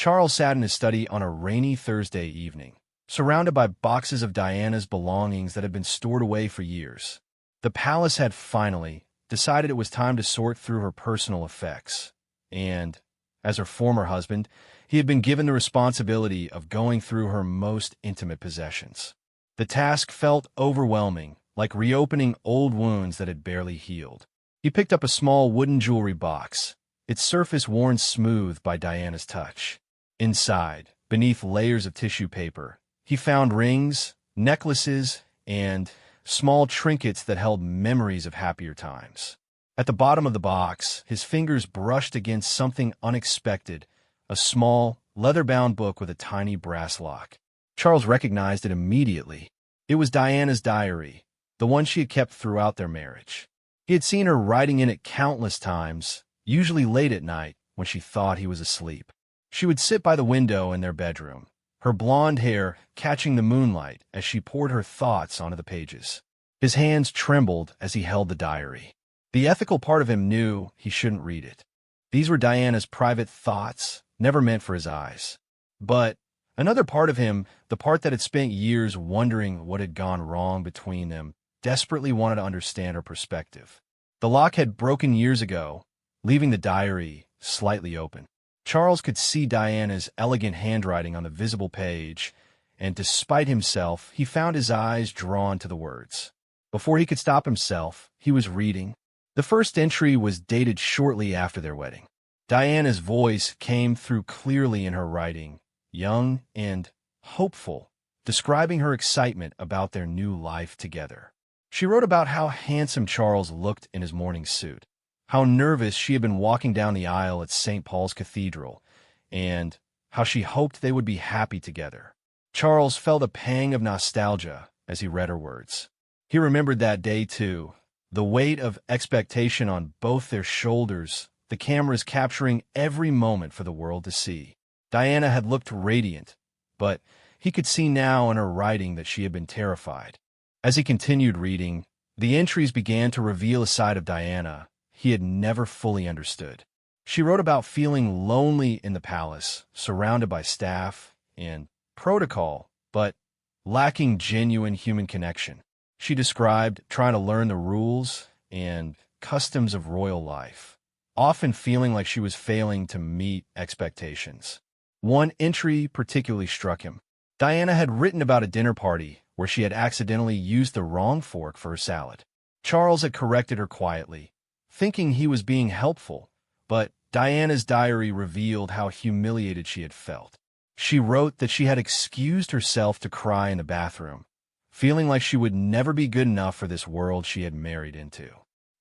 Charles sat in his study on a rainy Thursday evening, surrounded by boxes of Diana's belongings that had been stored away for years. The palace had finally decided it was time to sort through her personal effects, and, as her former husband, he had been given the responsibility of going through her most intimate possessions. The task felt overwhelming, like reopening old wounds that had barely healed. He picked up a small wooden jewelry box, its surface worn smooth by Diana's touch. Inside, beneath layers of tissue paper, he found rings, necklaces, and small trinkets that held memories of happier times. At the bottom of the box, his fingers brushed against something unexpected, a small, leather-bound book with a tiny brass lock. Charles recognized it immediately. It was Diana's diary, the one she had kept throughout their marriage. He had seen her writing in it countless times, usually late at night when she thought he was asleep. She would sit by the window in their bedroom, her blonde hair catching the moonlight as she poured her thoughts onto the pages. His hands trembled as he held the diary. The ethical part of him knew he shouldn't read it. These were Diana's private thoughts, never meant for his eyes. But another part of him, the part that had spent years wondering what had gone wrong between them, desperately wanted to understand her perspective. The lock had broken years ago, leaving the diary slightly open. Charles could see Diana's elegant handwriting on the visible page, and despite himself, he found his eyes drawn to the words. Before he could stop himself, he was reading. The first entry was dated shortly after their wedding. Diana's voice came through clearly in her writing, young and hopeful, describing her excitement about their new life together. She wrote about how handsome Charles looked in his morning suit, how nervous she had been walking down the aisle at St. Paul's Cathedral, and how she hoped they would be happy together. Charles felt a pang of nostalgia as he read her words. He remembered that day, too, the weight of expectation on both their shoulders, the cameras capturing every moment for the world to see. Diana had looked radiant, but he could see now in her writing that she had been terrified. As he continued reading, the entries began to reveal a side of Diana he had never fully understood. She wrote about feeling lonely in the palace, surrounded by staff and protocol, but lacking genuine human connection. She described trying to learn the rules and customs of royal life, often feeling like she was failing to meet expectations. One entry particularly struck him. Diana had written about a dinner party where she had accidentally used the wrong fork for her salad. Charles had corrected her quietly, thinking he was being helpful, but Diana's diary revealed how humiliated she had felt. She wrote that she had excused herself to cry in the bathroom, feeling like she would never be good enough for this world she had married into.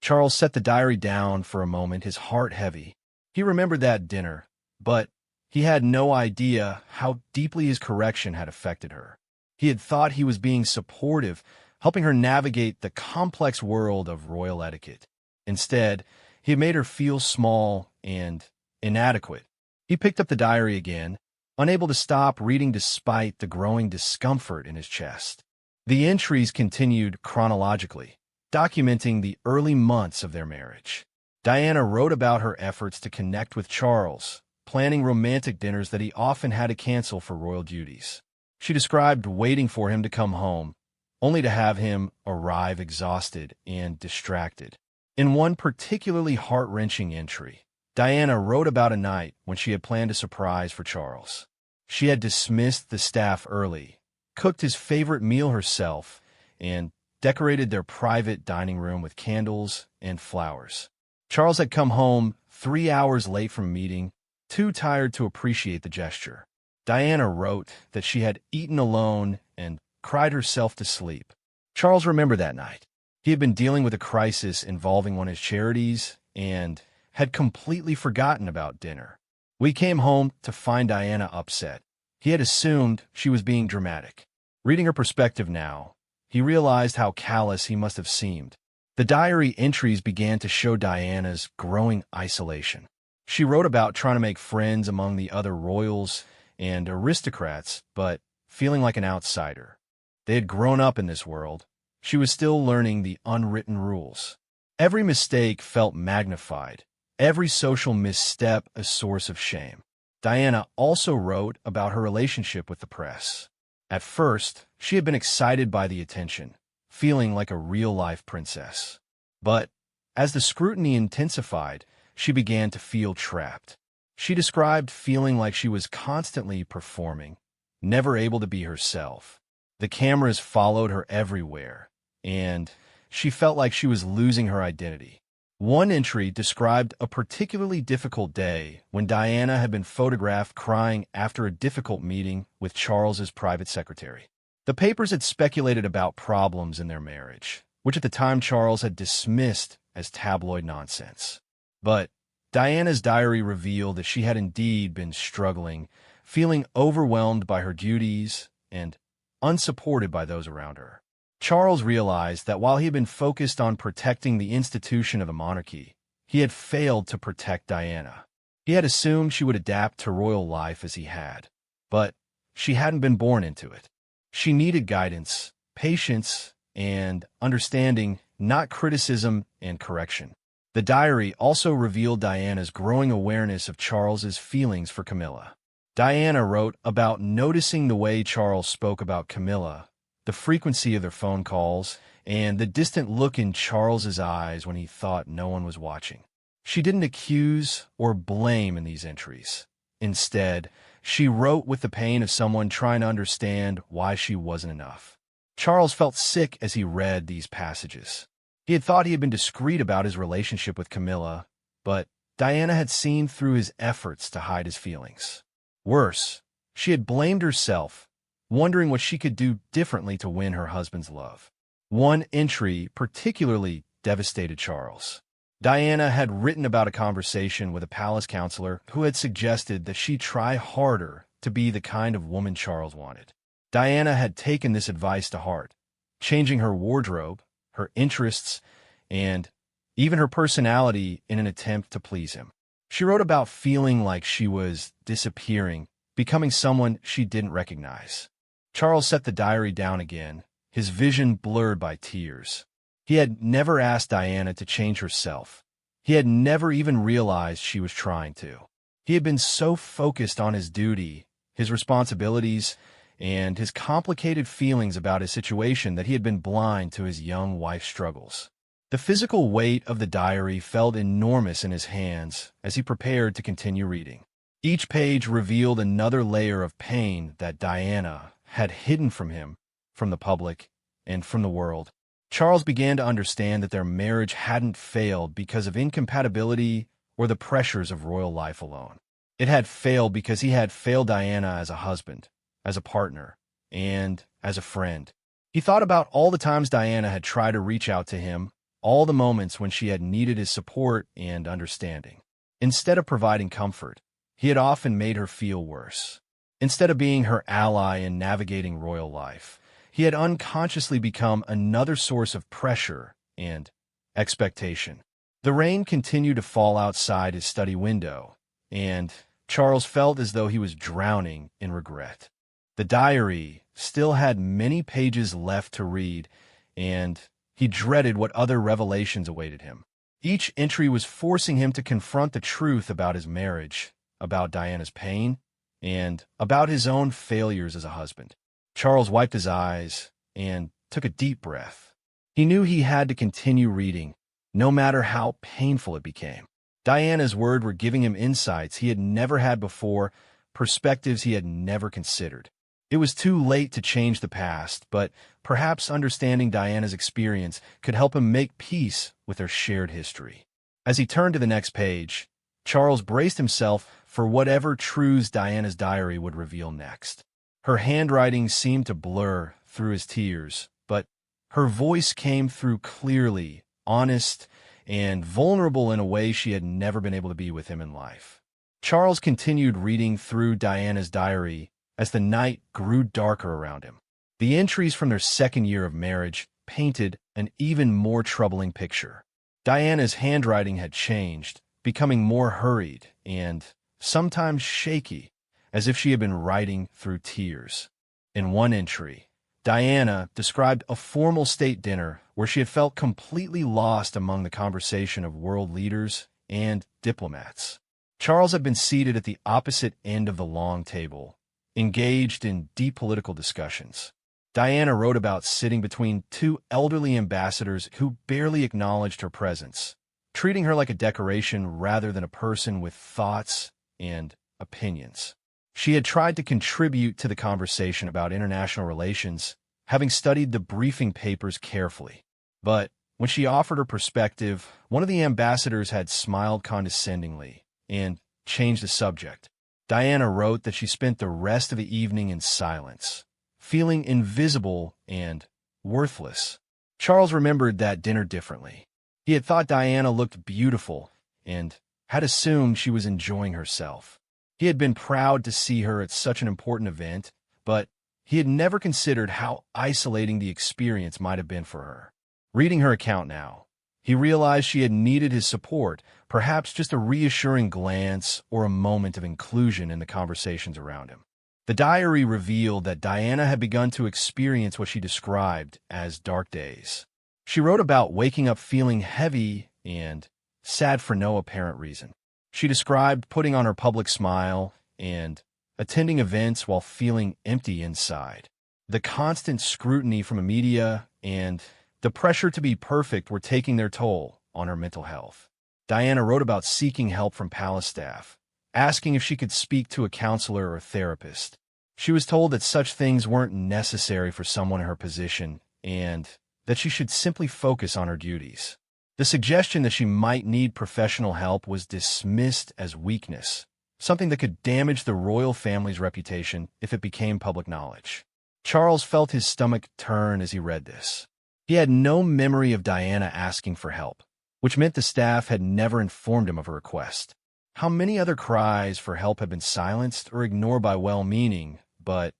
Charles set the diary down for a moment, his heart heavy. He remembered that dinner, but he had no idea how deeply his correction had affected her. He had thought he was being supportive, helping her navigate the complex world of royal etiquette. Instead, he had made her feel small and inadequate. He picked up the diary again, unable to stop reading despite the growing discomfort in his chest. The entries continued chronologically, documenting the early months of their marriage. Diana wrote about her efforts to connect with Charles, planning romantic dinners that he often had to cancel for royal duties. She described waiting for him to come home, only to have him arrive exhausted and distracted. In one particularly heart-wrenching entry, Diana wrote about a night when she had planned a surprise for Charles. She had dismissed the staff early, cooked his favorite meal herself, and decorated their private dining room with candles and flowers. Charles had come home 3 hours late from a meeting, too tired to appreciate the gesture. Diana wrote that she had eaten alone and cried herself to sleep. Charles remembered that night. He had been dealing with a crisis involving one of his charities and had completely forgotten about dinner. We came home to find Diana upset. He had assumed she was being dramatic. Reading her perspective now, he realized how callous he must have seemed. The diary entries began to show Diana's growing isolation. She wrote about trying to make friends among the other royals and aristocrats, but feeling like an outsider. They had grown up in this world. She was still learning the unwritten rules. Every mistake felt magnified, every social misstep a source of shame. Diana also wrote about her relationship with the press. At first, she had been excited by the attention, feeling like a real-life princess. But as the scrutiny intensified, she began to feel trapped. She described feeling like she was constantly performing, never able to be herself. The cameras followed her everywhere, and she felt like she was losing her identity. One entry described a particularly difficult day when Diana had been photographed crying after a difficult meeting with Charles's private secretary. The papers had speculated about problems in their marriage, which at the time Charles had dismissed as tabloid nonsense. But Diana's diary revealed that she had indeed been struggling, feeling overwhelmed by her duties and unsupported by those around her. Charles realized that while he had been focused on protecting the institution of the monarchy, he had failed to protect Diana. He had assumed she would adapt to royal life as he had, but she hadn't been born into it. She needed guidance, patience, and understanding, not criticism and correction. The diary also revealed Diana's growing awareness of Charles's feelings for Camilla. Diana wrote about noticing the way Charles spoke about Camilla, the frequency of their phone calls, and the distant look in Charles's eyes when he thought no one was watching. She didn't accuse or blame in these entries. Instead, she wrote with the pain of someone trying to understand why she wasn't enough. Charles felt sick as he read these passages. He had thought he had been discreet about his relationship with Camilla, but Diana had seen through his efforts to hide his feelings. Worse, she had blamed herself, wondering what she could do differently to win her husband's love. One entry particularly devastated Charles. Diana had written about a conversation with a palace counselor who had suggested that she try harder to be the kind of woman Charles wanted. Diana had taken this advice to heart, changing her wardrobe, her interests, and even her personality in an attempt to please him. She wrote about feeling like she was disappearing, becoming someone she didn't recognize. Charles set the diary down again, his vision blurred by tears. He had never asked Diana to change herself. He had never even realized she was trying to. He had been so focused on his duty, his responsibilities, and his complicated feelings about his situation that he had been blind to his young wife's struggles. The physical weight of the diary felt enormous in his hands as he prepared to continue reading. Each page revealed another layer of pain that Diana had hidden from him, from the public, and from the world. Charles began to understand that their marriage hadn't failed because of incompatibility or the pressures of royal life alone. It had failed because he had failed Diana as a husband, as a partner, and as a friend. He thought about all the times Diana had tried to reach out to him, all the moments when she had needed his support and understanding. Instead of providing comfort, he had often made her feel worse. Instead of being her ally in navigating royal life, he had unconsciously become another source of pressure and expectation. The rain continued to fall outside his study window, and Charles felt as though he was drowning in regret. The diary still had many pages left to read, and he dreaded what other revelations awaited him. Each entry was forcing him to confront the truth about his marriage, about Diana's pain, and about his own failures as a husband. Charles wiped his eyes and took a deep breath. He knew he had to continue reading, no matter how painful it became. Diana's words were giving him insights he had never had before, perspectives he had never considered. It was too late to change the past, but perhaps understanding Diana's experience could help him make peace with their shared history. As he turned to the next page, Charles braced himself for whatever truths Diana's diary would reveal next. Her handwriting seemed to blur through his tears, but her voice came through clearly, honest, and vulnerable in a way she had never been able to be with him in life. Charles continued reading through Diana's diary as the night grew darker around him. The entries from their second year of marriage painted an even more troubling picture. Diana's handwriting had changed, becoming more hurried and sometimes shaky, as if she had been writing through tears. In one entry, Diana described a formal state dinner where she had felt completely lost among the conversation of world leaders and diplomats. Charles had been seated at the opposite end of the long table, engaged in deep political discussions. Diana wrote about sitting between two elderly ambassadors who barely acknowledged her presence, treating her like a decoration rather than a person with thoughts and opinions. She had tried to contribute to the conversation about international relations, having studied the briefing papers carefully. But when she offered her perspective, one of the ambassadors had smiled condescendingly and changed the subject. Diana wrote that she spent the rest of the evening in silence, feeling invisible and worthless. Charles remembered that dinner differently. He had thought Diana looked beautiful and had assumed she was enjoying herself. He had been proud to see her at such an important event, but he had never considered how isolating the experience might have been for her. Reading her account now, he realized she had needed his support, perhaps just a reassuring glance or a moment of inclusion in the conversations around him. The diary revealed that Diana had begun to experience what she described as dark days. She wrote about waking up feeling heavy and sad for no apparent reason. She described putting on her public smile and attending events while feeling empty inside. The constant scrutiny from the media and the pressure to be perfect were taking their toll on her mental health. Diana wrote about seeking help from palace staff, asking if she could speak to a counselor or therapist. She was told that such things weren't necessary for someone in her position and that she should simply focus on her duties. The suggestion that she might need professional help was dismissed as weakness, something that could damage the royal family's reputation if it became public knowledge. Charles felt his stomach turn as he read this. He had no memory of Diana asking for help, which meant the staff had never informed him of her request. How many other cries for help had been silenced or ignored by well-meaning, but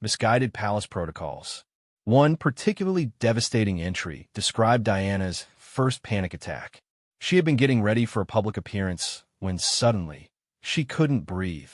misguided palace protocols? One particularly devastating entry described Diana's first panic attack. She had been getting ready for a public appearance when suddenly she couldn't breathe.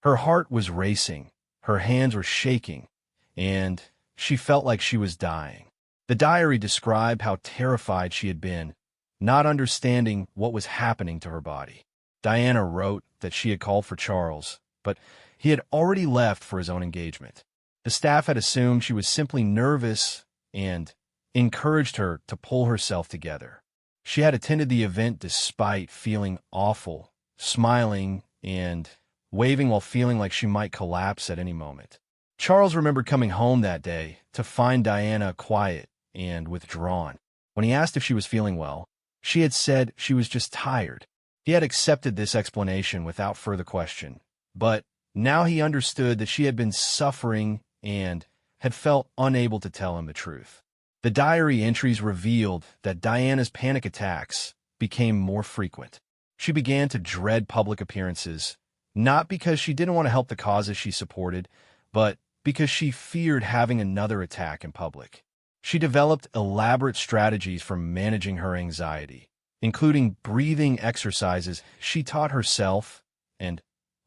Her heart was racing, her hands were shaking, and she felt like she was dying. The diary described how terrified she had been, not understanding what was happening to her body. Diana wrote that she had called for Charles, but he had already left for his own engagement. The staff had assumed she was simply nervous and encouraged her to pull herself together. She had attended the event despite feeling awful, smiling and waving while feeling like she might collapse at any moment. Charles remembered coming home that day to find Diana quiet and withdrawn. When he asked if she was feeling well, she had said she was just tired. He had accepted this explanation without further question, but now he understood that she had been suffering and had felt unable to tell him the truth. The diary entries revealed that Diana's panic attacks became more frequent. She began to dread public appearances, not because she didn't want to help the causes she supported, but because she feared having another attack in public. She developed elaborate strategies for managing her anxiety, including breathing exercises she taught herself and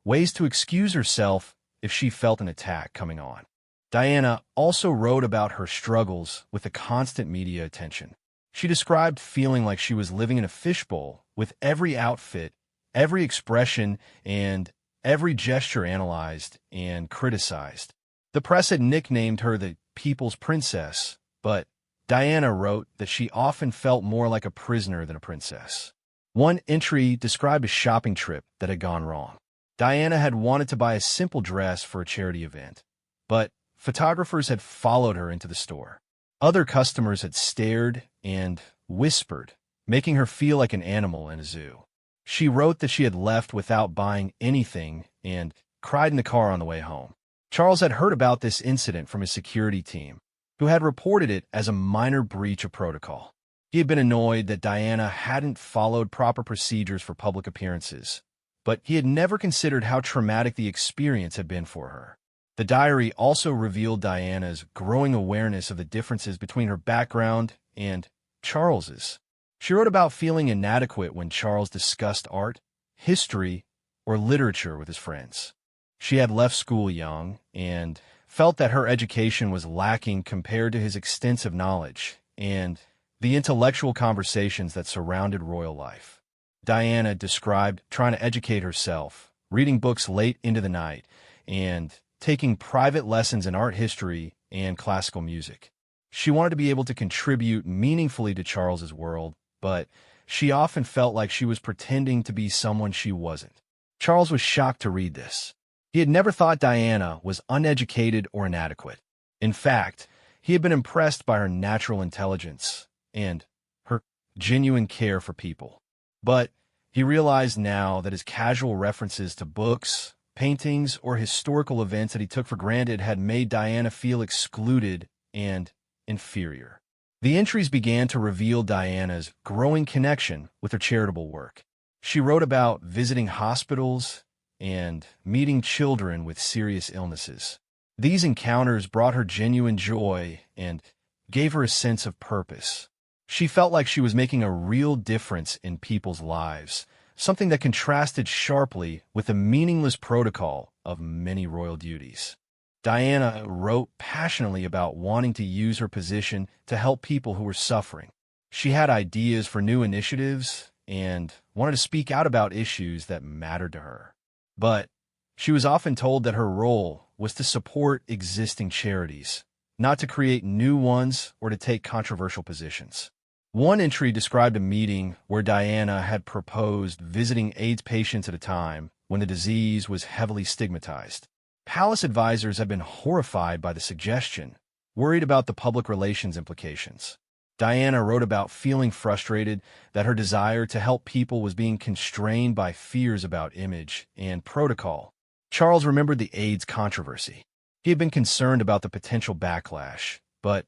ways to excuse herself if she felt an attack coming on. Diana also wrote about her struggles with the constant media attention. She described feeling like she was living in a fishbowl, with every outfit, every expression, and every gesture analyzed and criticized. The press had nicknamed her the People's Princess, but Diana wrote that she often felt more like a prisoner than a princess. One entry described a shopping trip that had gone wrong. Diana had wanted to buy a simple dress for a charity event, but photographers had followed her into the store. Other customers had stared and whispered, making her feel like an animal in a zoo. She wrote that she had left without buying anything and cried in the car on the way home. Charles had heard about this incident from his security team, who had reported it as a minor breach of protocol. He had been annoyed that Diana hadn't followed proper procedures for public appearances, but he had never considered how traumatic the experience had been for her. The diary also revealed Diana's growing awareness of the differences between her background and Charles's. She wrote about feeling inadequate when Charles discussed art, history, or literature with his friends. She had left school young and felt that her education was lacking compared to his extensive knowledge and the intellectual conversations that surrounded royal life. Diana described trying to educate herself, reading books late into the night, and taking private lessons in art history and classical music. She wanted to be able to contribute meaningfully to Charles's world, but she often felt like she was pretending to be someone she wasn't. Charles was shocked to read this. He had never thought Diana was uneducated or inadequate. In fact, he had been impressed by her natural intelligence and her genuine care for people. But he realized now that his casual references to books, paintings, or historical events that he took for granted had made Diana feel excluded and inferior. The entries began to reveal Diana's growing connection with her charitable work. She wrote about visiting hospitals and meeting children with serious illnesses. These encounters brought her genuine joy and gave her a sense of purpose. She felt like she was making a real difference in people's lives, something that contrasted sharply with the meaningless protocol of many royal duties. Diana wrote passionately about wanting to use her position to help people who were suffering. She had ideas for new initiatives and wanted to speak out about issues that mattered to her. But she was often told that her role was to support existing charities, not to create new ones or to take controversial positions. One entry described a meeting where Diana had proposed visiting AIDS patients at a time when the disease was heavily stigmatized. Palace advisors had been horrified by the suggestion, worried about the public relations implications. Diana wrote about feeling frustrated that her desire to help people was being constrained by fears about image and protocol. Charles remembered the AIDS controversy. He had been concerned about the potential backlash, but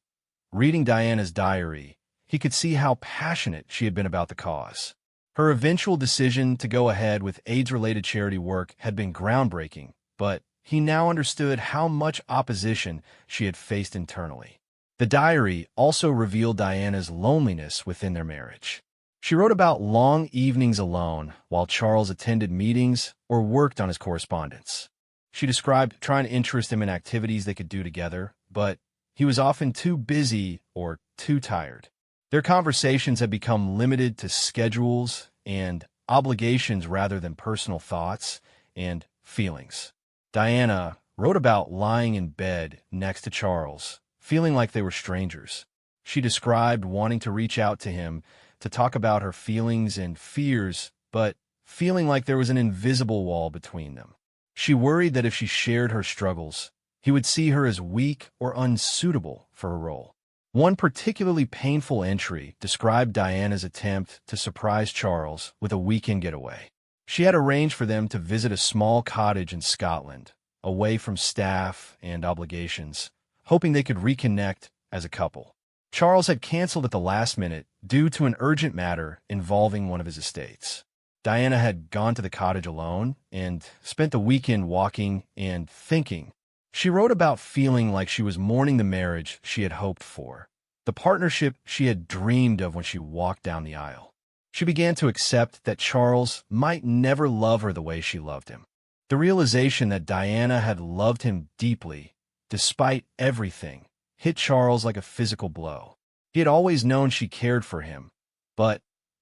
reading Diana's diary, he could see how passionate she had been about the cause. Her eventual decision to go ahead with AIDS-related charity work had been groundbreaking, but he now understood how much opposition she had faced internally. The diary also revealed Diana's loneliness within their marriage. She wrote about long evenings alone while Charles attended meetings or worked on his correspondence. She described trying to interest him in activities they could do together, but he was often too busy or too tired. Their conversations had become limited to schedules and obligations rather than personal thoughts and feelings. Diana wrote about lying in bed next to Charles, feeling like they were strangers. She described wanting to reach out to him to talk about her feelings and fears, but feeling like there was an invisible wall between them. She worried that if she shared her struggles, he would see her as weak or unsuitable for her role. One particularly painful entry described Diana's attempt to surprise Charles with a weekend getaway. She had arranged for them to visit a small cottage in Scotland, away from staff and obligations, hoping they could reconnect as a couple. Charles had canceled at the last minute due to an urgent matter involving one of his estates. Diana had gone to the cottage alone and spent the weekend walking and thinking. She wrote about feeling like she was mourning the marriage she had hoped for, the partnership she had dreamed of when she walked down the aisle. She began to accept that Charles might never love her the way she loved him. The realization that Diana had loved him deeply, despite everything, hit Charles like a physical blow. He had always known she cared for him, but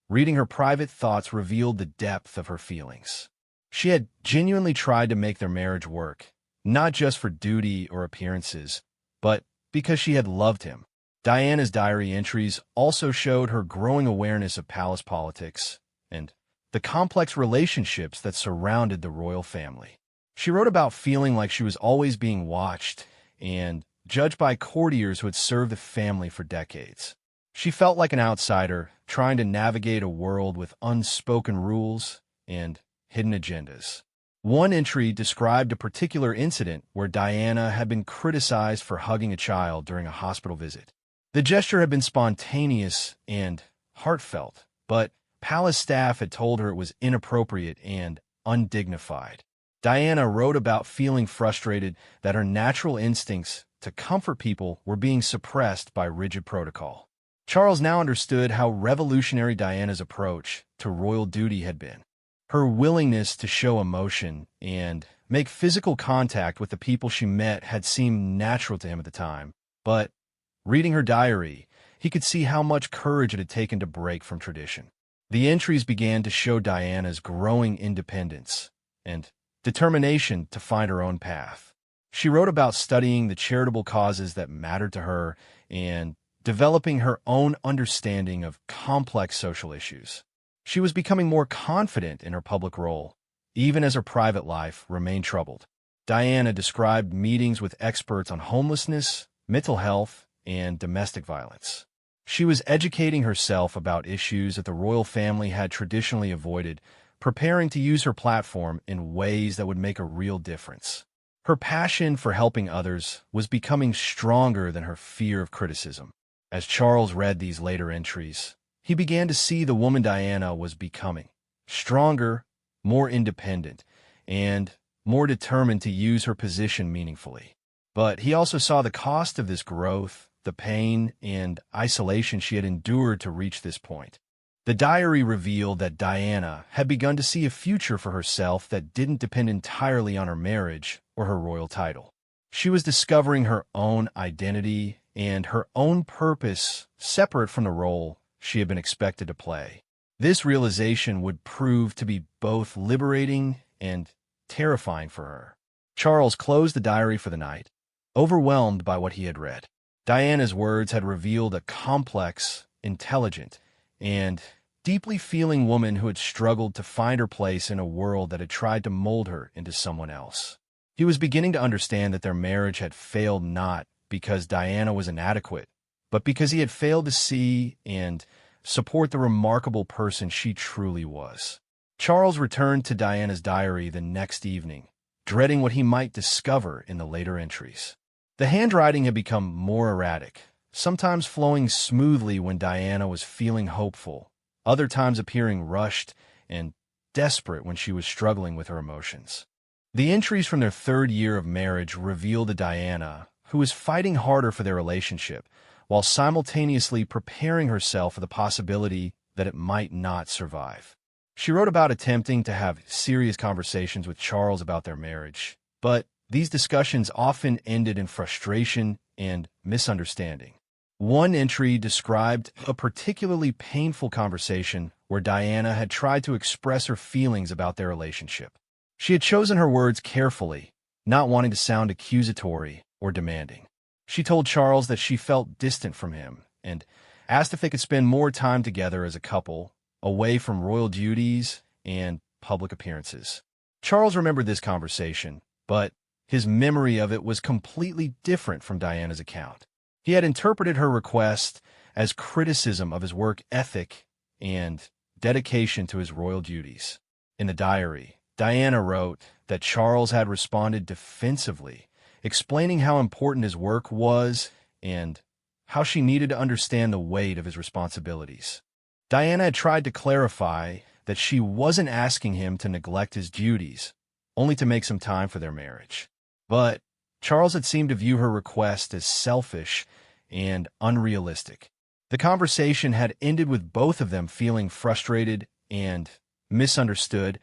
reading her private thoughts revealed the depth of her feelings. She had genuinely tried to make their marriage work, not just for duty or appearances, but because she had loved him. Diana's diary entries also showed her growing awareness of palace politics and the complex relationships that surrounded the royal family. She wrote about feeling like she was always being watched and judged by courtiers who had served the family for decades. She felt like an outsider trying to navigate a world with unspoken rules and hidden agendas. One entry described a particular incident where Diana had been criticized for hugging a child during a hospital visit. The gesture had been spontaneous and heartfelt, but palace staff had told her it was inappropriate and undignified. Diana wrote about feeling frustrated that her natural instincts to comfort people were being suppressed by rigid protocol. Charles now understood how revolutionary Diana's approach to royal duty had been. Her willingness to show emotion and make physical contact with the people she met had seemed natural to him at the time, but reading her diary, he could see how much courage it had taken to break from tradition. The entries began to show Diana's growing independence and determination to find her own path. She wrote about studying the charitable causes that mattered to her and developing her own understanding of complex social issues. She was becoming more confident in her public role, even as her private life remained troubled. Diana described meetings with experts on homelessness, mental health, and domestic violence. She was educating herself about issues that the royal family had traditionally avoided, preparing to use her platform in ways that would make a real difference. Her passion for helping others was becoming stronger than her fear of criticism. As Charles read these later entries, he began to see the woman Diana was becoming stronger, more independent, and more determined to use her position meaningfully. But he also saw the cost of this growth, the pain and isolation she had endured to reach this point. The diary revealed that Diana had begun to see a future for herself that didn't depend entirely on her marriage or her royal title. She was discovering her own identity and her own purpose separate from the role she had been expected to play. This realization would prove to be both liberating and terrifying for her. Charles closed the diary for the night, overwhelmed by what he had read. Diana's words had revealed a complex, intelligent, and deeply feeling woman who had struggled to find her place in a world that had tried to mold her into someone else. He was beginning to understand that their marriage had failed not because Diana was inadequate, but because he had failed to see and support the remarkable person she truly was. Charles returned to Diana's diary the next evening, dreading what he might discover in the later entries. The handwriting had become more erratic, sometimes flowing smoothly when Diana was feeling hopeful, other times appearing rushed and desperate when she was struggling with her emotions. The entries from their third year of marriage revealed a Diana who was fighting harder for their relationship, while simultaneously preparing herself for the possibility that it might not survive. She wrote about attempting to have serious conversations with Charles about their marriage, but these discussions often ended in frustration and misunderstanding. One entry described a particularly painful conversation where Diana had tried to express her feelings about their relationship. She had chosen her words carefully, not wanting to sound accusatory or demanding. She told Charles that she felt distant from him and asked if they could spend more time together as a couple, away from royal duties and public appearances. Charles remembered this conversation, but his memory of it was completely different from Diana's account. He had interpreted her request as criticism of his work ethic and dedication to his royal duties. In the diary, Diana wrote that Charles had responded defensively, explaining how important his work was and how she needed to understand the weight of his responsibilities. Diana had tried to clarify that she wasn't asking him to neglect his duties, only to make some time for their marriage. But Charles had seemed to view her request as selfish and unrealistic. The conversation had ended with both of them feeling frustrated and misunderstood,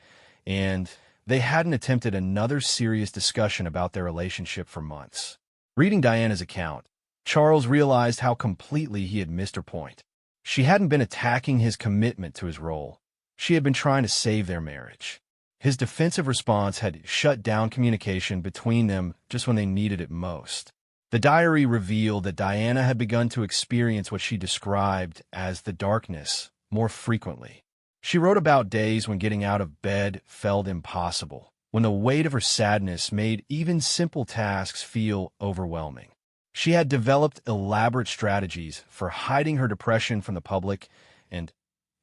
and they hadn't attempted another serious discussion about their relationship for months. Reading Diana's account, Charles realized how completely he had missed her point. She hadn't been attacking his commitment to his role. She had been trying to save their marriage. His defensive response had shut down communication between them just when they needed it most. The diary revealed that Diana had begun to experience what she described as the darkness more frequently. She wrote about days when getting out of bed felt impossible, when the weight of her sadness made even simple tasks feel overwhelming. She had developed elaborate strategies for hiding her depression from the public and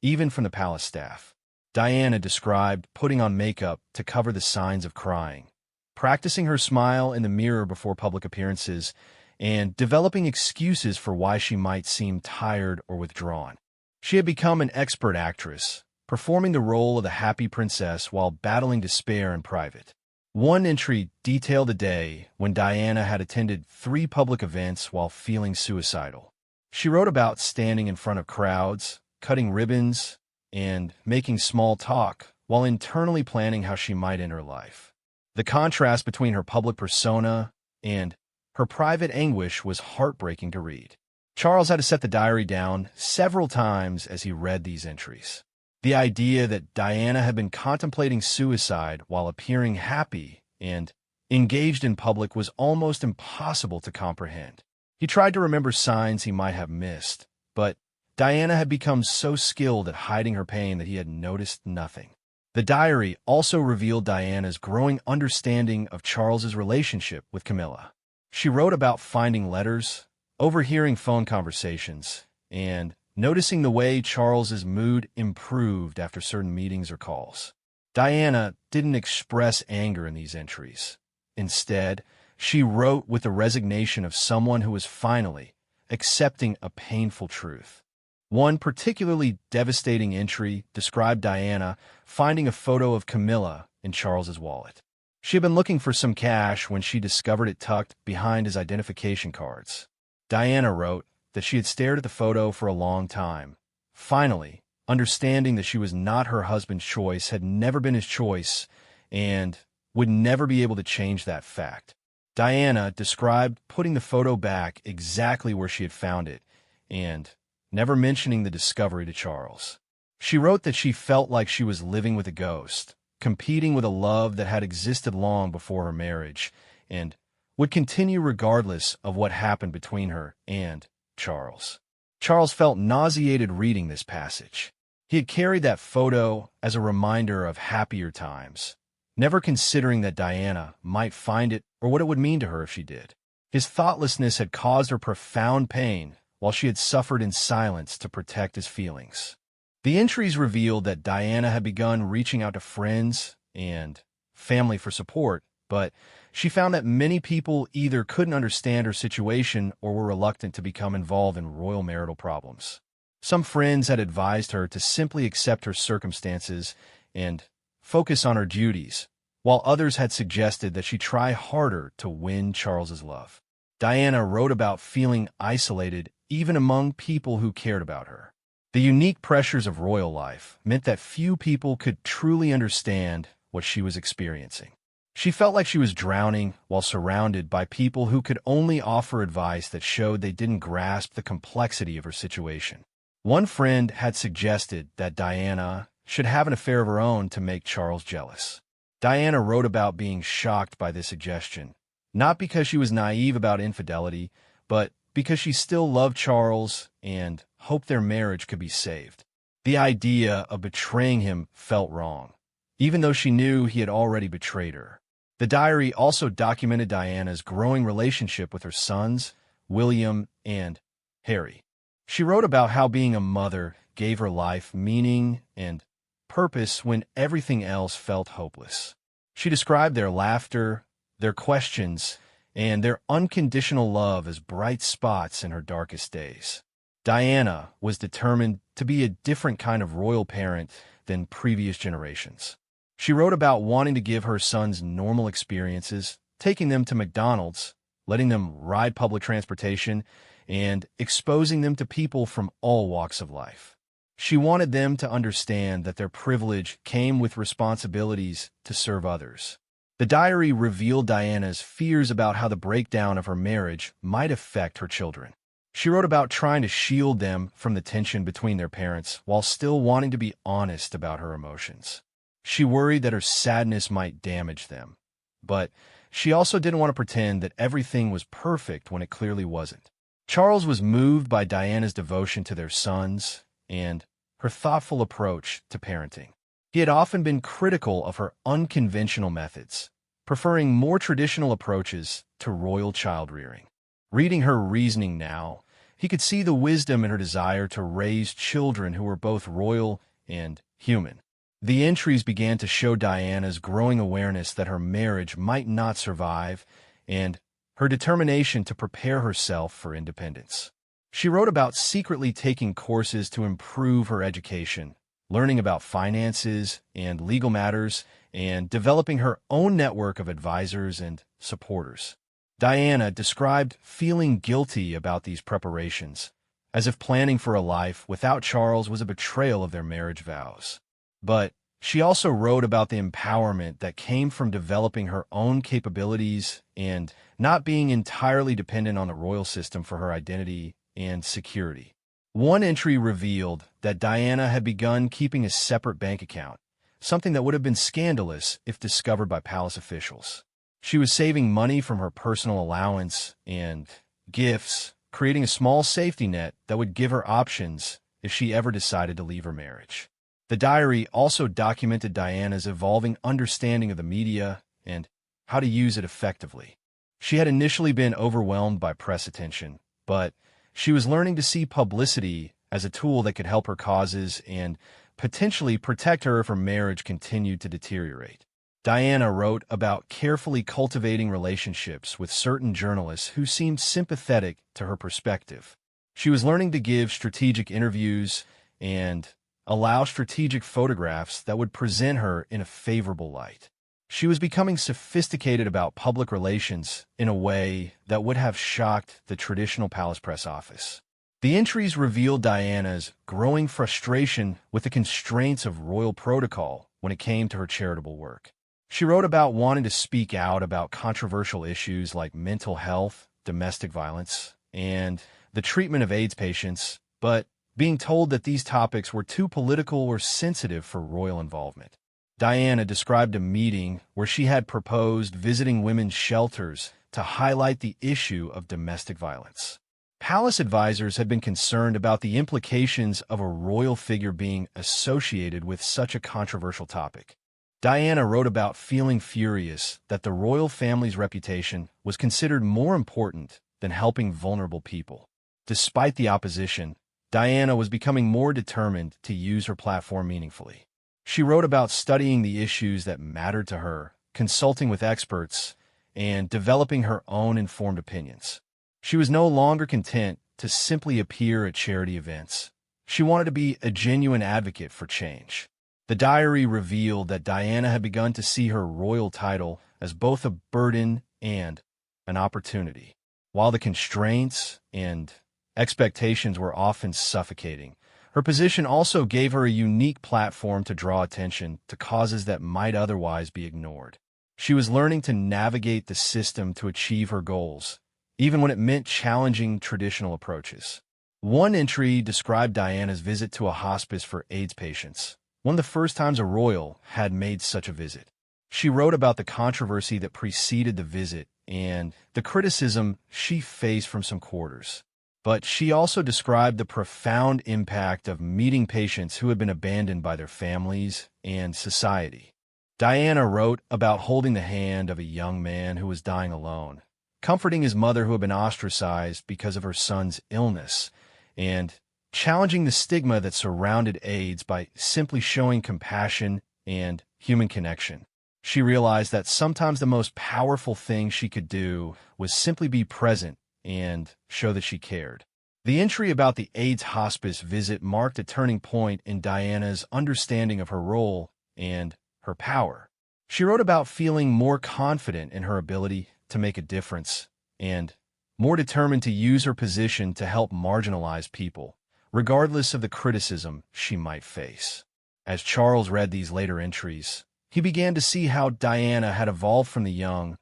even from the palace staff. Diana described putting on makeup to cover the signs of crying, practicing her smile in the mirror before public appearances, and developing excuses for why she might seem tired or withdrawn. She had become an expert actress, performing the role of the happy princess while battling despair in private. One entry detailed a day when Diana had attended 3 public events while feeling suicidal. She wrote about standing in front of crowds, cutting ribbons, and making small talk while internally planning how she might end her life. The contrast between her public persona and her private anguish was heartbreaking to read. Charles had to set the diary down several times as he read these entries. The idea that Diana had been contemplating suicide while appearing happy and engaged in public was almost impossible to comprehend. He tried to remember signs he might have missed, but Diana had become so skilled at hiding her pain that he had noticed nothing. The diary also revealed Diana's growing understanding of Charles's relationship with Camilla. She wrote about finding letters, overhearing phone conversations, and noticing the way Charles's mood improved after certain meetings or calls. Diana didn't express anger in these entries. Instead, she wrote with the resignation of someone who was finally accepting a painful truth. One particularly devastating entry described Diana finding a photo of Camilla in Charles's wallet. She had been looking for some cash when she discovered it tucked behind his identification cards. Diana wrote that she had stared at the photo for a long time. Finally, understanding that she was not her husband's choice, had never been his choice, and would never be able to change that fact. Diana described putting the photo back exactly where she had found it, and never mentioning the discovery to Charles. She wrote that she felt like she was living with a ghost, competing with a love that had existed long before her marriage, and would continue regardless of what happened between her and Charles. Charles felt nauseated reading this passage. He had carried that photo as a reminder of happier times, never considering that Diana might find it or what it would mean to her if she did. His thoughtlessness had caused her profound pain, while she had suffered in silence to protect his feelings. The entries revealed that Diana had begun reaching out to friends and family for support, but she found that many people either couldn't understand her situation or were reluctant to become involved in royal marital problems. Some friends had advised her to simply accept her circumstances and focus on her duties, while others had suggested that she try harder to win Charles's love. Diana wrote about feeling isolated even among people who cared about her. The unique pressures of royal life meant that few people could truly understand what she was experiencing. She felt like she was drowning while surrounded by people who could only offer advice that showed they didn't grasp the complexity of her situation. One friend had suggested that Diana should have an affair of her own to make Charles jealous. Diana wrote about being shocked by this suggestion, not because she was naive about infidelity, but because she still loved Charles and hoped their marriage could be saved. The idea of betraying him felt wrong, even though she knew he had already betrayed her. The diary also documented Diana's growing relationship with her sons, William and Harry. She wrote about how being a mother gave her life meaning and purpose when everything else felt hopeless. She described their laughter, their questions, and their unconditional love as bright spots in her darkest days. Diana was determined to be a different kind of royal parent than previous generations. She wrote about wanting to give her sons normal experiences, taking them to McDonald's, letting them ride public transportation, and exposing them to people from all walks of life. She wanted them to understand that their privilege came with responsibilities to serve others. The diary revealed Diana's fears about how the breakdown of her marriage might affect her children. She wrote about trying to shield them from the tension between their parents while still wanting to be honest about her emotions. She worried that her sadness might damage them, but she also didn't want to pretend that everything was perfect when it clearly wasn't. Charles was moved by Diana's devotion to their sons and her thoughtful approach to parenting. He had often been critical of her unconventional methods, preferring more traditional approaches to royal child-rearing. Reading her reasoning now, he could see the wisdom in her desire to raise children who were both royal and human. The entries began to show Diana's growing awareness that her marriage might not survive and her determination to prepare herself for independence. She wrote about secretly taking courses to improve her education, learning about finances and legal matters, and developing her own network of advisors and supporters. Diana described feeling guilty about these preparations, as if planning for a life without Charles was a betrayal of their marriage vows. But she also wrote about the empowerment that came from developing her own capabilities and not being entirely dependent on the royal system for her identity and security. One entry revealed that Diana had begun keeping a separate bank account, something that would have been scandalous if discovered by palace officials. She was saving money from her personal allowance and gifts, creating a small safety net that would give her options if she ever decided to leave her marriage. The diary also documented Diana's evolving understanding of the media and how to use it effectively. She had initially been overwhelmed by press attention, but she was learning to see publicity as a tool that could help her causes and potentially protect her if her marriage continued to deteriorate. Diana wrote about carefully cultivating relationships with certain journalists who seemed sympathetic to her perspective. She was learning to give strategic interviews and allow strategic photographs that would present her in a favorable light. She was becoming sophisticated about public relations in a way that would have shocked the traditional palace press office. The entries revealed Diana's growing frustration with the constraints of royal protocol when it came to her charitable work. She wrote about wanting to speak out about controversial issues like mental health, domestic violence, and the treatment of AIDS patients, but being told that these topics were too political or sensitive for royal involvement. Diana described a meeting where she had proposed visiting women's shelters to highlight the issue of domestic violence. Palace advisors had been concerned about the implications of a royal figure being associated with such a controversial topic. Diana wrote about feeling furious that the royal family's reputation was considered more important than helping vulnerable people. Despite the opposition, Diana was becoming more determined to use her platform meaningfully. She wrote about studying the issues that mattered to her, consulting with experts, and developing her own informed opinions. She was no longer content to simply appear at charity events. She wanted to be a genuine advocate for change. The diary revealed that Diana had begun to see her royal title as both a burden and an opportunity. While the constraints and expectations were often suffocating, her position also gave her a unique platform to draw attention to causes that might otherwise be ignored. She was learning to navigate the system to achieve her goals, even when it meant challenging traditional approaches. One entry described Diana's visit to a hospice for AIDS patients, one of the first times a royal had made such a visit. She wrote about the controversy that preceded the visit and the criticism she faced from some quarters. But she also described the profound impact of meeting patients who had been abandoned by their families and society. Diana wrote about holding the hand of a young man who was dying alone, comforting his mother who had been ostracized because of her son's illness, and challenging the stigma that surrounded AIDS by simply showing compassion and human connection. She realized that sometimes the most powerful thing she could do was simply be present and show that she cared. The entry about the AIDS hospice visit marked a turning point in Diana's understanding of her role and her power. She wrote about feeling more confident in her ability to make a difference and more determined to use her position to help marginalized people, regardless of the criticism she might face. As Charles read these later entries, he began to see how Diana had evolved from the young,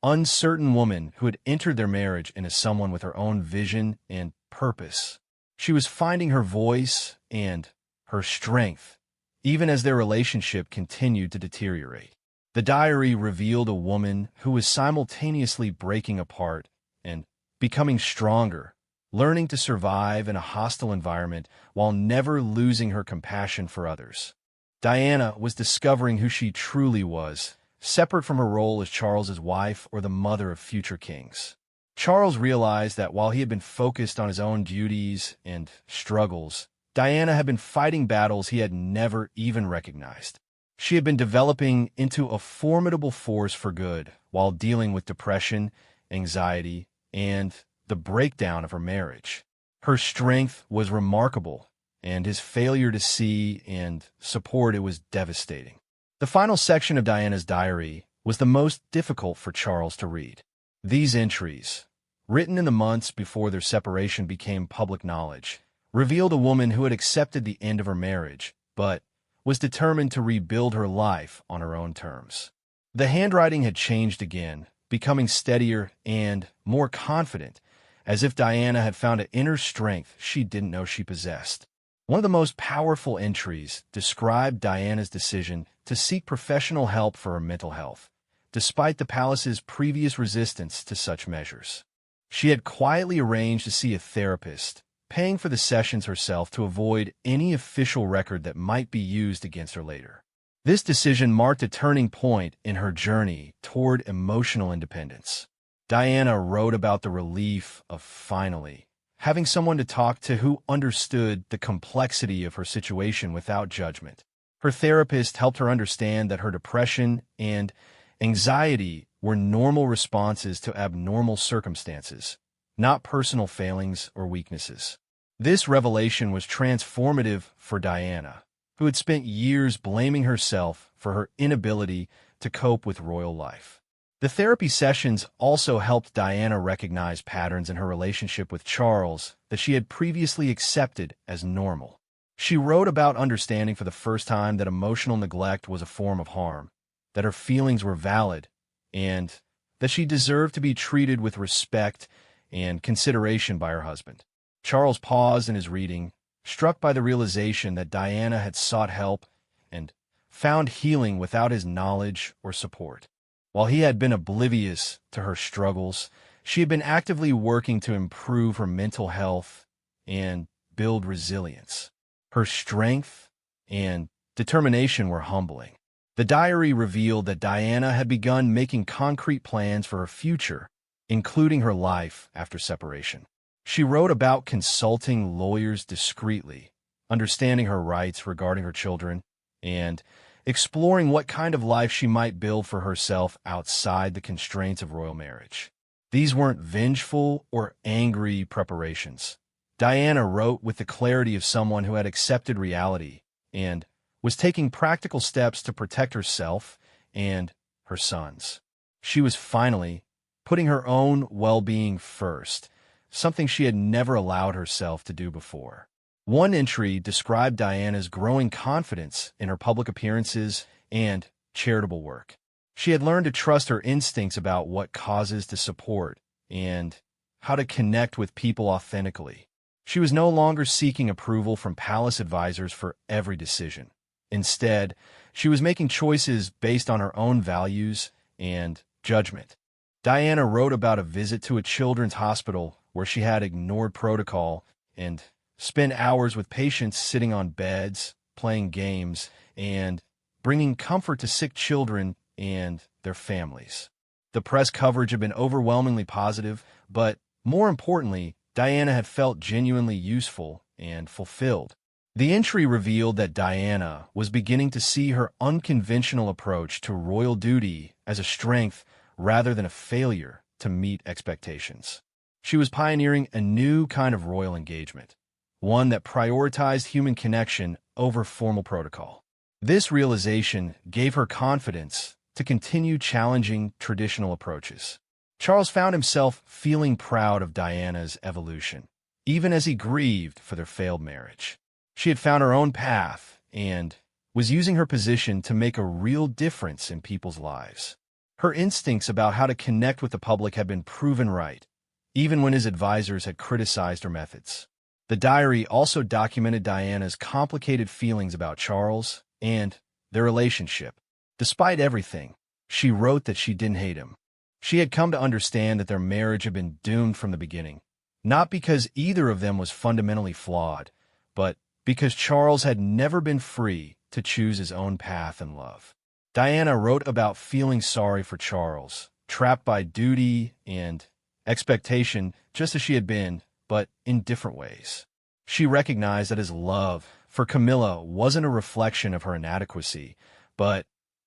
uncertain woman who had entered their marriage into someone with her own vision and purpose. She was finding her voice and her strength, even as their relationship continued to deteriorate. The diary revealed a woman who was simultaneously breaking apart and becoming stronger, learning to survive in a hostile environment while never losing her compassion for others. Diana was discovering who she truly was, separate from her role as Charles's wife or the mother of future kings. Charles realized that while he had been focused on his own duties and struggles, Diana had been fighting battles he had never even recognized. She had been developing into a formidable force for good while dealing with depression, anxiety, and the breakdown of her marriage. Her strength was remarkable, and his failure to see and support it was devastating. The final section of Diana's diary was the most difficult for Charles to read. These entries, written in the months before their separation became public knowledge, revealed a woman who had accepted the end of her marriage, but was determined to rebuild her life on her own terms. The handwriting had changed again, becoming steadier and more confident, as if Diana had found an inner strength she didn't know she possessed. One of the most powerful entries described Diana's decision to seek professional help for her mental health, despite the palace's previous resistance to such measures. She had quietly arranged to see a therapist, paying for the sessions herself to avoid any official record that might be used against her later. This decision marked a turning point in her journey toward emotional independence. Diana wrote about the relief of finally having someone to talk to who understood the complexity of her situation without judgment. Her therapist helped her understand that her depression and anxiety were normal responses to abnormal circumstances, not personal failings or weaknesses. This revelation was transformative for Diana, who had spent years blaming herself for her inability to cope with royal life. The therapy sessions also helped Diana recognize patterns in her relationship with Charles that she had previously accepted as normal. She wrote about understanding for the first time that emotional neglect was a form of harm, that her feelings were valid, and that she deserved to be treated with respect and consideration by her husband. Charles paused in his reading, struck by the realization that Diana had sought help and found healing without his knowledge or support. While he had been oblivious to her struggles, she had been actively working to improve her mental health and build resilience. Her strength and determination were humbling. The diary revealed that Diana had begun making concrete plans for her future, including her life after separation. She wrote about consulting lawyers discreetly, understanding her rights regarding her children, and exploring what kind of life she might build for herself outside the constraints of royal marriage. These weren't vengeful or angry preparations. Diana wrote with the clarity of someone who had accepted reality and was taking practical steps to protect herself and her sons. She was finally putting her own well-being first, something she had never allowed herself to do before. One entry described Diana's growing confidence in her public appearances and charitable work. She had learned to trust her instincts about what causes to support and how to connect with people authentically. She was no longer seeking approval from palace advisors for every decision. Instead, she was making choices based on her own values and judgment. Diana wrote about a visit to a children's hospital where she had ignored protocol and spent hours with patients sitting on beds, playing games, and bringing comfort to sick children and their families. The press coverage had been overwhelmingly positive, but more importantly, Diana had felt genuinely useful and fulfilled. The entry revealed that Diana was beginning to see her unconventional approach to royal duty as a strength rather than a failure to meet expectations. She was pioneering a new kind of royal engagement, one that prioritized human connection over formal protocol. This realization gave her confidence to continue challenging traditional approaches. Charles found himself feeling proud of Diana's evolution, even as he grieved for their failed marriage. She had found her own path and was using her position to make a real difference in people's lives. Her instincts about how to connect with the public had been proven right, even when his advisors had criticized her methods. The diary also documented Diana's complicated feelings about Charles and their relationship. Despite everything, she wrote that she didn't hate him. She had come to understand that their marriage had been doomed from the beginning, not because either of them was fundamentally flawed, but because Charles had never been free to choose his own path in love. Diana wrote about feeling sorry for Charles, trapped by duty and expectation just as she had been, but in different ways. She recognized that his love for Camilla wasn't a reflection of her inadequacy, but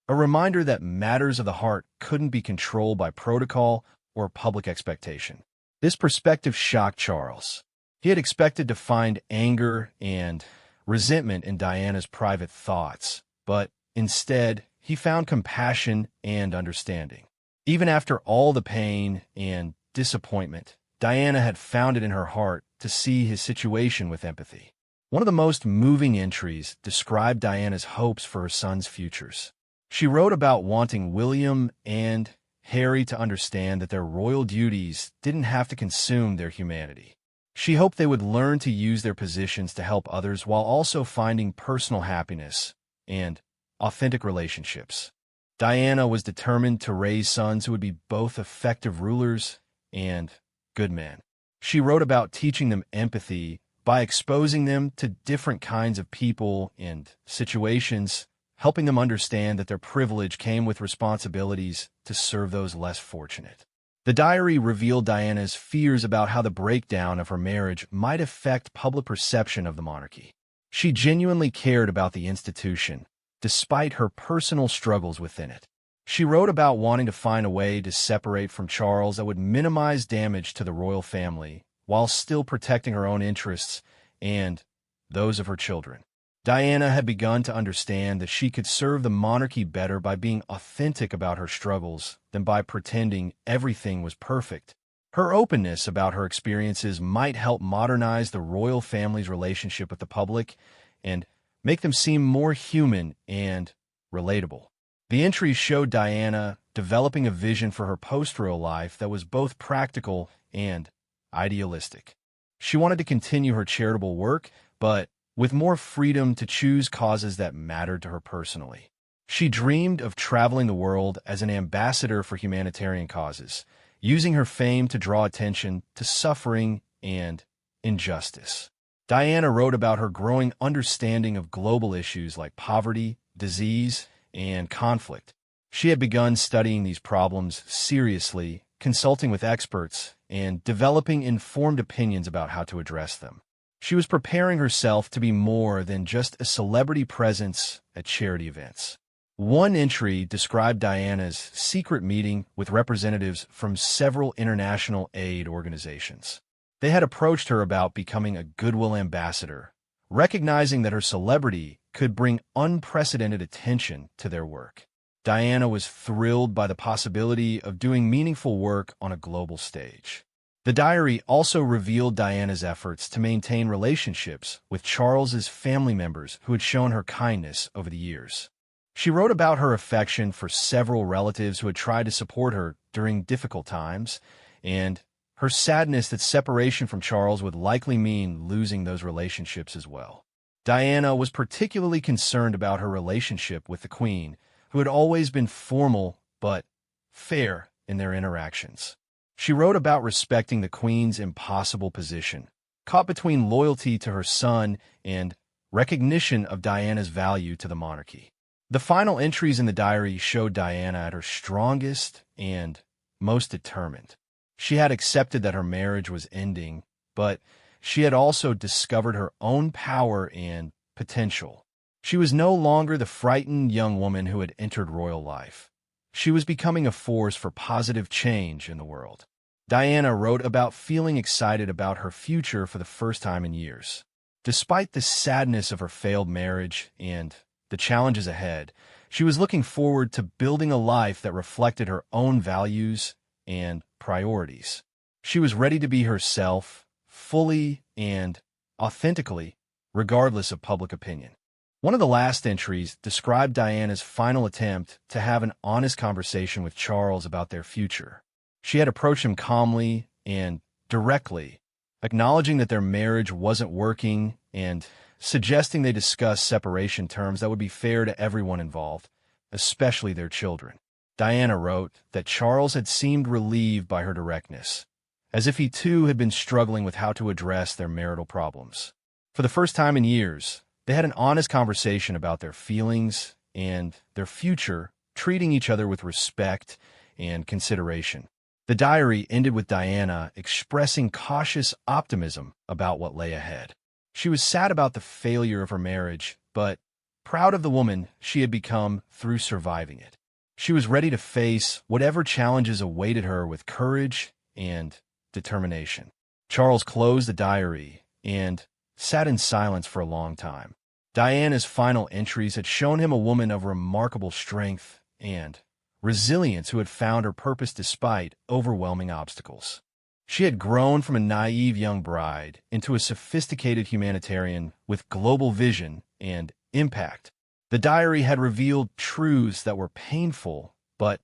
a reminder that matters of the heart couldn't be controlled by protocol or public expectation. This perspective shocked Charles. He had expected to find anger and resentment in Diana's private thoughts, but instead, he found compassion and understanding. Even after all the pain and disappointment, Diana had found it in her heart to see his situation with empathy. One of the most moving entries described Diana's hopes for her sons' futures. She wrote about wanting William and Harry to understand that their royal duties didn't have to consume their humanity. She hoped they would learn to use their positions to help others while also finding personal happiness and authentic relationships. Diana was determined to raise sons who would be both effective rulers and good men. She wrote about teaching them empathy by exposing them to different kinds of people and situations, helping them understand that their privilege came with responsibilities to serve those less fortunate. The diary revealed Diana's fears about how the breakdown of her marriage might affect public perception of the monarchy. She genuinely cared about the institution, despite her personal struggles within it. She wrote about wanting to find a way to separate from Charles that would minimize damage to the royal family while still protecting her own interests and those of her children. Diana had begun to understand that she could serve the monarchy better by being authentic about her struggles than by pretending everything was perfect. Her openness about her experiences might help modernize the royal family's relationship with the public and make them seem more human and relatable. The entries showed Diana developing a vision for her post-royal life that was both practical and idealistic. She wanted to continue her charitable work, but with more freedom to choose causes that mattered to her personally. She dreamed of traveling the world as an ambassador for humanitarian causes, using her fame to draw attention to suffering and injustice. Diana wrote about her growing understanding of global issues like poverty, disease, and conflict. She had begun studying these problems seriously, consulting with experts, and developing informed opinions about how to address them. She was preparing herself to be more than just a celebrity presence at charity events. One entry described Diana's secret meeting with representatives from several international aid organizations. They had approached her about becoming a goodwill ambassador, recognizing that her celebrity could bring unprecedented attention to their work. Diana was thrilled by the possibility of doing meaningful work on a global stage. The diary also revealed Diana's efforts to maintain relationships with Charles's family members who had shown her kindness over the years. She wrote about her affection for several relatives who had tried to support her during difficult times, and her sadness that separation from Charles would likely mean losing those relationships as well. Diana was particularly concerned about her relationship with the Queen, who had always been formal but fair in their interactions. She wrote about respecting the Queen's impossible position, caught between loyalty to her son and recognition of Diana's value to the monarchy. The final entries in the diary showed Diana at her strongest and most determined. She had accepted that her marriage was ending, but she had also discovered her own power and potential. She was no longer the frightened young woman who had entered royal life. She was becoming a force for positive change in the world. Diana wrote about feeling excited about her future for the first time in years. Despite the sadness of her failed marriage and the challenges ahead, she was looking forward to building a life that reflected her own values and priorities. She was ready to be herself, fully and authentically, regardless of public opinion. One of the last entries described Diana's final attempt to have an honest conversation with Charles about their future. She had approached him calmly and directly, acknowledging that their marriage wasn't working and suggesting they discuss separation terms that would be fair to everyone involved, especially their children. Diana wrote that Charles had seemed relieved by her directness, as if he too had been struggling with how to address their marital problems. For the first time in years, they had an honest conversation about their feelings and their future, treating each other with respect and consideration. The diary ended with Diana expressing cautious optimism about what lay ahead. She was sad about the failure of her marriage, but proud of the woman she had become through surviving it. She was ready to face whatever challenges awaited her with courage and determination. Charles closed the diary and sat in silence for a long time. Diana's final entries had shown him a woman of remarkable strength and resilience who had found her purpose despite overwhelming obstacles. She had grown from a naive young bride into a sophisticated humanitarian with global vision and impact. The diary had revealed truths that were painful but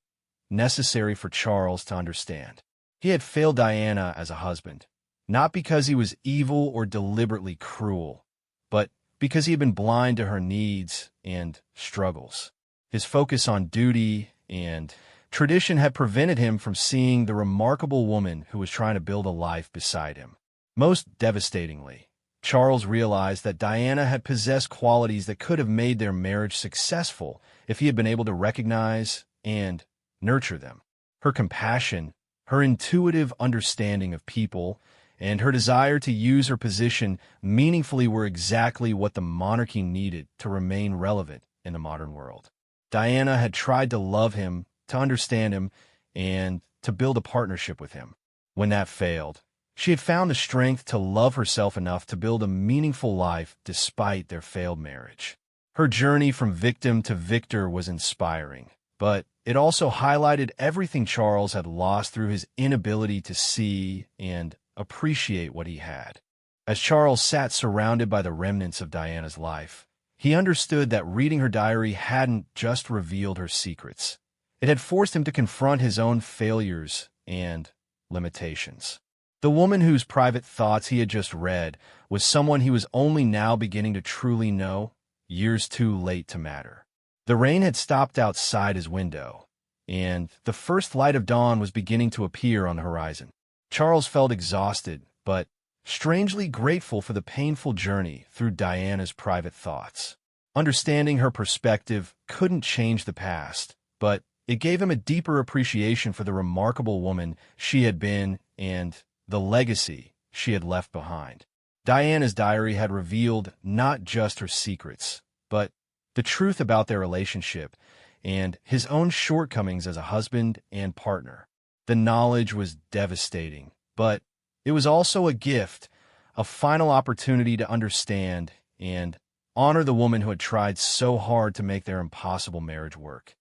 necessary for Charles to understand. He had failed Diana as a husband, not because he was evil or deliberately cruel, but because he had been blind to her needs and struggles. His focus on duty and tradition had prevented him from seeing the remarkable woman who was trying to build a life beside him. Most devastatingly, Charles realized that Diana had possessed qualities that could have made their marriage successful if he had been able to recognize and nurture them. Her compassion, her intuitive understanding of people, and her desire to use her position meaningfully were exactly what the monarchy needed to remain relevant in the modern world. Diana had tried to love him, to understand him, and to build a partnership with him. When that failed, she had found the strength to love herself enough to build a meaningful life despite their failed marriage. Her journey from victim to victor was inspiring, but it also highlighted everything Charles had lost through his inability to see and appreciate what he had. As Charles sat surrounded by the remnants of Diana's life, he understood that reading her diary hadn't just revealed her secrets. It had forced him to confront his own failures and limitations. The woman whose private thoughts he had just read was someone he was only now beginning to truly know, years too late to matter. The rain had stopped outside his window, and the first light of dawn was beginning to appear on the horizon. Charles felt exhausted, but strangely grateful for the painful journey through Diana's private thoughts. Understanding her perspective couldn't change the past, but it gave him a deeper appreciation for the remarkable woman she had been and the legacy she had left behind. Diana's diary had revealed not just her secrets, but the truth about their relationship and his own shortcomings as a husband and partner. The knowledge was devastating, but it was also a gift, a final opportunity to understand and honor the woman who had tried so hard to make their impossible marriage work.